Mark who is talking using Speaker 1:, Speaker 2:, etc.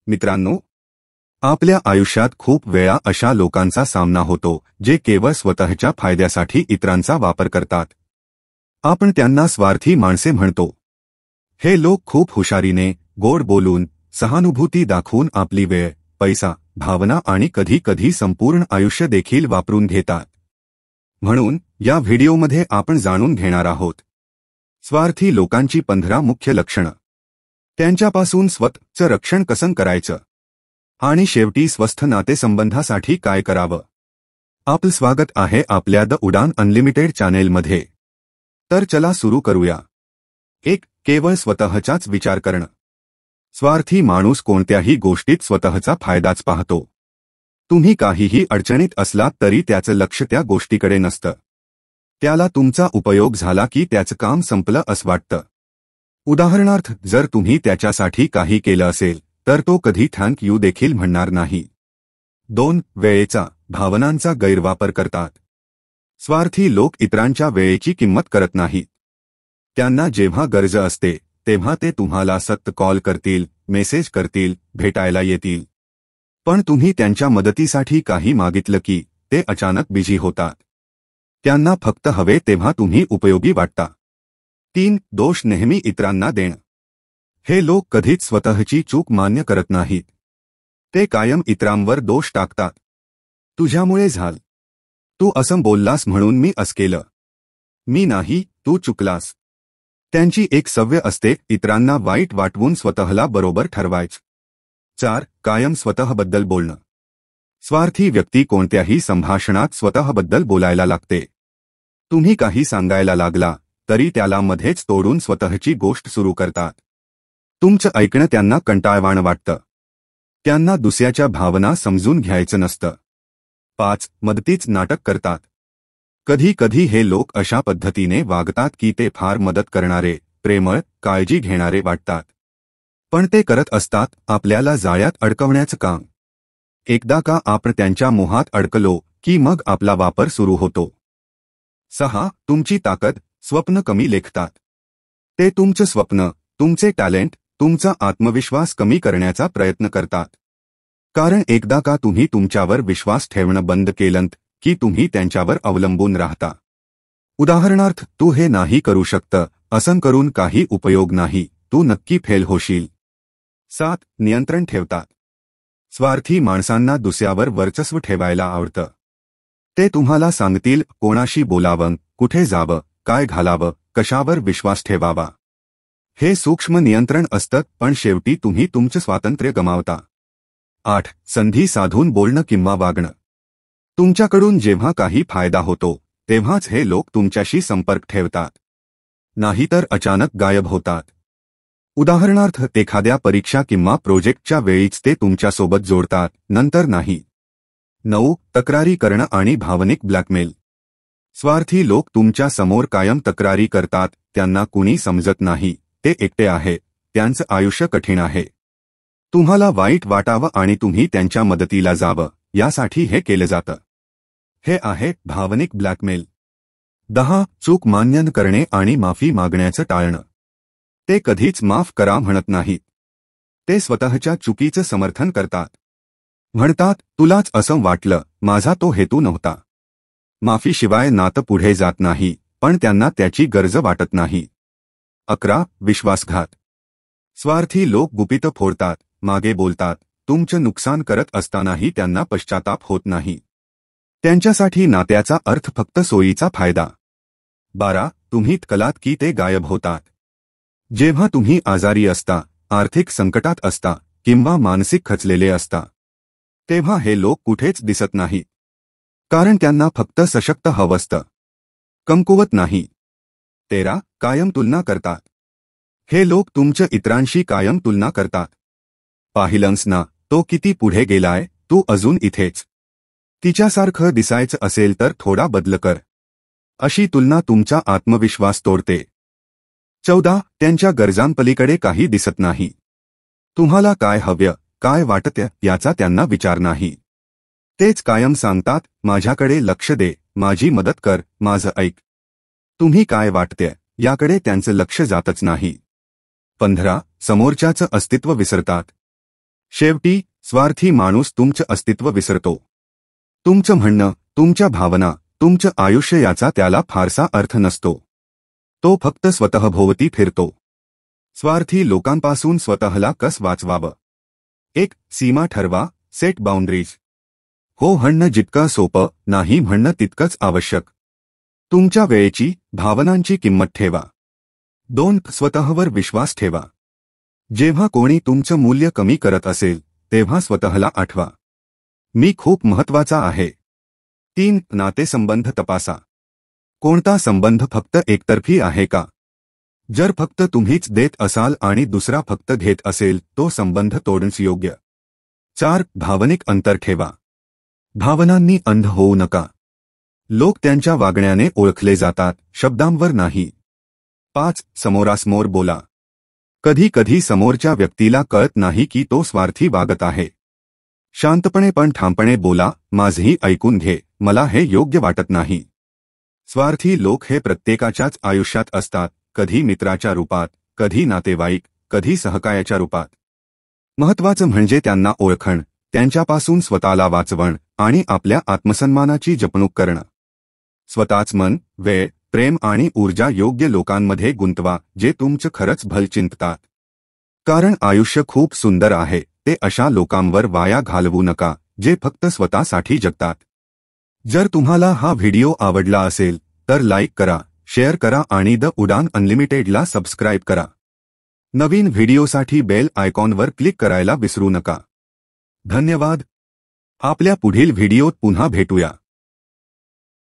Speaker 1: मित्रांनो, आपल्या आयुष्यात खूप वेळा अशा लोकांचा सामना होतो जे केवळ स्वतःच्या फायद्यासाठी इतरांचा वापर करतात. आपण त्यांना स्वार्थी माणसे म्हणतो. हे लोक खूप हुशारीने, गोड बोलून, सहानुभूती दाखवून आपली वेळ, पैसा, भावना आणि कधी कधी संपूर्ण आयुष्य देखील वापरून घेतात. म्हणून या व्हिडिओमध्ये आपण जाणून घेणार आहोत स्वार्थी लोकांची 15 मुख्य लक्षणं, त्यांच्यापासून स्वतःचं रक्षण कसं करायचं आणि शेवटी स्वस्थ नातेसंबंधासाठी काय करावं. आपलं स्वागत आहे आपल्या द उडान अनलिमिटेड चॅनेलमध्ये. तर चला सुरू करूया. 1. केवळ स्वतःचाच विचार करणं. स्वार्थी माणूस कोणत्याही गोष्टीत स्वतःचा फायदाच पाहतो. तुम्ही काहीही अडचणीत असलात तरी त्याचं लक्ष त्या गोष्टीकडे नसतं. त्याला तुमचा उपयोग झाला की त्याचं काम संपलं असं वाटतं. उदाहरणार्थ, जर तुम्ही त्याच्यासाठी काही केलं असेल तर तो कधी थँक यू देखील म्हणणार नाही. 2. वेळेचा, भावनांचा गैरवापर करतात. स्वार्थी लोक इतरांच्या वेळेची किंमत करत नाहीत. त्यांना जेव्हा गरज असते तेव्हा ते तुम्हाला सतत कॉल करतील, मेसेज करतील, भेटायला येतील. पण तुम्ही त्यांच्या मदतीसाठी काही मागितलं की ते अचानक बिझी होतात. त्यांना फक्त हवे तेव्हा तुम्ही उपयोगी वाटता. 3. दोष नेहमी इतरांना देणं. हे लोक कधीच स्वतःची चूक मान्य करत नाहीत. ते कायम इतरांवर दोष टाकतात. तुझ्यामुळे झालं, तू असं बोललास म्हणून मी असं केलं, मी नाही, तू चुकलास. त्यांची एक सवय असते इतरांना वाईट वाटवून स्वतःला बरोबर ठरवायचं. 4. कायम स्वतःबद्दल बोलणं. स्वार्थी व्यक्ती कोणत्याही संभाषणात स्वतःबद्दल बोलायला लागते. तुम्ही काही सांगायला लागला तरी त्याला मध्येच तोडून स्वतःची गोष्ट सुरू करतात. तुमचं ऐकणं त्यांना कंटाळवाणं वाटतं. त्यांना दुसऱ्याच्या भावना समजून घ्यायचं नसतं. 5. मदतीच नाटक करतात. कधी कधी हे लोक अशा पद्धतीने वागतात की ते फार मदत करणारे, प्रेमळ, काळजी घेणारे वाटतात. पण ते करत असतात आपल्याला जाळ्यात अडकवण्याचं काम. एकदा का आपण त्यांच्या मोहात अडकलो की मग आपला वापर सुरू होतो. 6. तुमची ताकद, स्वप्न कमी लेखतात. ते तुमचं स्वप्न, तुमचे टॅलेंट, तुमचा आत्मविश्वास कमी करण्याचा प्रयत्न करतात. कारण एकदा का तुम्ही तुमच्यावर विश्वास ठेवणं बंद केलंत की तुम्ही त्यांच्यावर अवलंबून राहता. उदाहरणार्थ, तू हे नाही करू शकतं, असं करून काही उपयोग नाही, तू नक्की फेल होशील. 7. नियंत्रण ठेवतात. स्वार्थी माणसांना दुसऱ्यावर वर्चस्व ठेवायला आवडतं. ते तुम्हाला सांगतील कोणाशी बोलावं, कुठे जावं, काय घालावं, कशावर विश्वास ठेवावा. हे सूक्ष्म नियंत्रण असतं पण शेवटी तुम्ही तुमचं स्वातंत्र्य गमावता. 8. संधी साधून बोलणं किंवा वागणं. तुमच्याकडून जेव्हा काही फायदा होतो तेव्हाच हे लोक तुमच्याशी संपर्क ठेवतात. नाहीतर अचानक गायब होतात. उदाहरणार्थ, एखाद्या परीक्षा किंवा प्रोजेक्टच्या वेळीच ते तुमच्यासोबत जोडतात, नंतर नाही. 9. तक्रारी करणं आणि भावनिक ब्लॅकमेल. स्वार्थी लोक तुमच्या समोर कायम तक्रारी करतात. त्यांना कुणी समजत नाही, ते एकटे आहे, त्यांचं आयुष्य कठीण आहे. तुम्हाला वाईट वाटावं आणि तुम्ही त्यांच्या मदतीला जावं यासाठी हे केलं जातं. हे आहे भावनिक ब्लॅकमेल. 10. चूक मान्य करणे आणि माफी मागण्याचं टाळणं. ते कधीच माफ करा म्हणत नाहीत. ते स्वतःच्या चुकीचं समर्थन करतात. म्हणतात, तुलाच असं वाटलं, माझा तो हेतू नव्हता. माफीशिवाय नातं पुढे जात नाही, पण त्यांना त्याची गरज वाटत नाही. 11. विश्वासघात. स्वार्थी लोक गुपितं फोडतात, मागे बोलतात, तुमचं नुकसान करत असतानाही त्यांना पश्चाताप होत नाही. त्यांच्यासाठी नात्याचा अर्थ फक्त सोयीचा फायदा. 12. तुम्ही कलात की ते गायब होतात. जेव्हा तुम्ही आजारी असता, आर्थिक संकटात असता किंवा मानसिक खचलेले असता तेव्हा हे लोक कुठेच दिसत नाहीत. कारण त्यांना फक्त सशक्त हवं असतं, कमकुवत नाही. 13. कायम तुलना करतात. हे लोक तुमच्या इतरांशी कायम तुलना करतात. पाहिलंस ना, तो किती पुढे गेलाय, तू अजून इथेच. तिच्यासारखं दिसायचं असेल तर थोडा बदल कर. अशी तुलना तुमचा आत्मविश्वास तोडते. 14. त्यांच्या गरजांपलीकडे काही दिसत नाही. तुम्हाला काय हवं, काय वाटतं याचा त्यांना विचार नाही. तेच कायम सांगतात, माझ्याकडे लक्ष दे, माझी मदत कर, माझं ऐक. तुम्ही काय वाटते याकडे त्यांचं लक्ष जातच नाही. 15. समोरच्याचं अस्तित्व विसरतात. शेवटी स्वार्थी माणूस तुमचं अस्तित्व विसरतो. तुमचं म्हणणं, तुमच्या भावना, तुमचं आयुष्य याचा त्याला फारसा अर्थ नसतो. तो फक्त स्वतःभोवती फिरतो. स्वार्थी लोकांपासून स्वतःला कसं वाचवावं? 1. सीमा ठरवा. Set boundaries. हो म्हणणं जितकं सोपं, नाही म्हणणं तितकंच आवश्यक. तुमच्या वेळेची, भावनांची किंमत ठेवा. 2. स्वतःवर विश्वास ठेवा. जेव्हा कोणी तुमचं मूल्य कमी करत असेल तेव्हा स्वतःला आठवा, मी खूप महत्वाचा आहे. 3. नातेसंबंध तपासा. कोणता संबंध फक्त एकतर्फी आहे का? जर फक्त तुम्हीच देत असाल आणि दुसरा फक्त घेत असेल तो संबंध तोडणंच योग्य. 4. भावनिक अंतर ठेवा. भावनांनी अंध होऊ नका. लोक त्यांच्या वागण्याने ओळखले जातात, शब्दांवर नाही. 5. समोरासमोर बोला. कधी कधी समोरच्या व्यक्तीला कळत नाही की तो स्वार्थी वागत आहे. शांतपणे पण ठामपणे बोला, माझंही ऐकून घे, मला हे योग्य वाटत नाही. स्वार्थी लोक हे प्रत्येकाच्याच आयुष्यात असतात, कधी मित्राच्या रूपात, कधी नातेवाईक, कधी सहकार्याच्या रूपात. महत्वाचं म्हणजे त्यांना ओळखणं, त्यांच्यापासून स्वतःला वाचवणं आणि आपल्या आत्मसन्मानाची जपणूक करणं. स्वतःच मन, वेळ, प्रेम आणि ऊर्जा योग्य लोकांमध्ये गुंतवा जे तुमचं खरंच भलं चिंततात. कारण आयुष्य खूप सुंदर आहे, ते अशा लोकांवर वाया घालवू नका जे फक्त स्वतःसाठी जगतात. जर तुम्हाला हा व्हिडिओ आवडला असेल तर लाईक करा, शेअर करा आणि द उडान अनलिमिटेडला सबस्क्राईब करा. नवीन व्हिडिओसाठी बेल आयकॉनवर क्लिक करायला विसरू नका. धन्यवाद. आपल्या पुढील व्हिडिओत पुन्हा भेटूया.